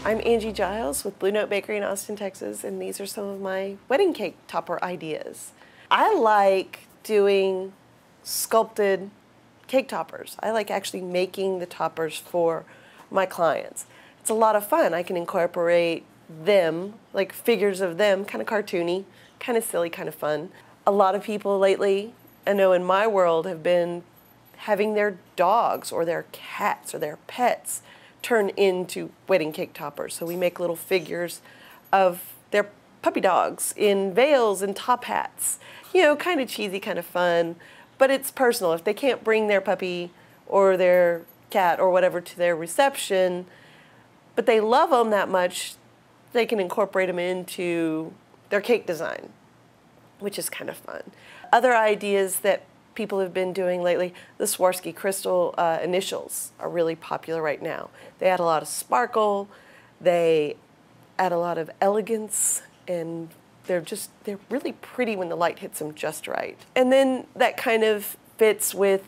I'm Angie Jiles with Blue Note Bakery in Austin, Texas, and these are some of my wedding cake topper ideas. I like doing sculpted cake toppers. I like actually making the toppers for my clients. It's a lot of fun. I can incorporate them, like figures of them, kind of cartoony, kind of silly, kind of fun. A lot of people lately, I know in my world, have been having their dogs or their cats or their pets turn into wedding cake toppers. So we make little figures of their puppy dogs in veils and top hats. You know, kind of cheesy, kind of fun, but it's personal. If they can't bring their puppy or their cat or whatever to their reception, but they love them that much, they can incorporate them into their cake design, which is kind of fun. Other ideas that people have been doing lately, the Swarovski crystal initials are really popular right now. They add a lot of sparkle, they add a lot of elegance, and they're really pretty when the light hits them just right. And then that kind of fits with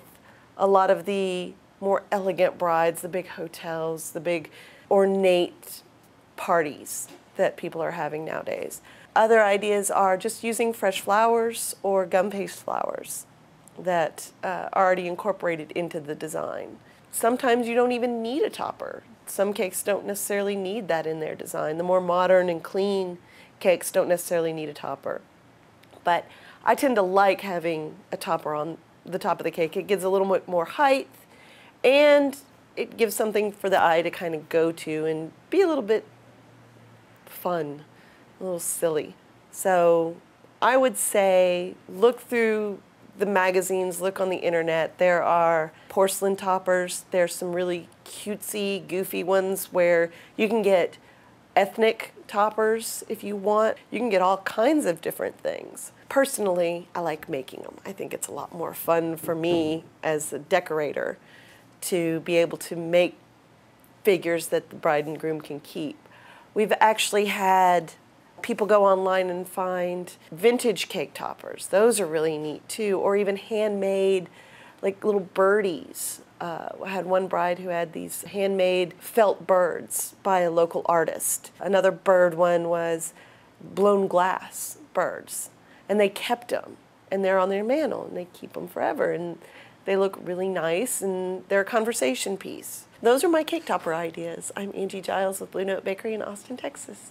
a lot of the more elegant brides, the big hotels, the big ornate parties that people are having nowadays. Other ideas are just using fresh flowers or gum paste flowers that are already incorporated into the design. Sometimes you don't even need a topper. Some cakes don't necessarily need that in their design. The more modern and clean cakes don't necessarily need a topper. But I tend to like having a topper on the top of the cake. It gives a little bit more height, and it gives something for the eye to kind of go to and be a little bit fun, a little silly. So I would say look through the magazines, look on the internet. There are porcelain toppers. There's some really cutesy, goofy ones where you can get ethnic toppers if you want. You can get all kinds of different things. Personally, I like making them. I think it's a lot more fun for me as a decorator to be able to make figures that the bride and groom can keep. We've actually had people go online and find vintage cake toppers. Those are really neat too, or even handmade, like little birdies. I had one bride who had these handmade felt birds by a local artist. Another bird one was blown glass birds, and they kept them, and they're on their mantle, and they keep them forever, and they look really nice, and they're a conversation piece. Those are my cake topper ideas. I'm Angie Jiles with Blue Note Bakery in Austin, Texas.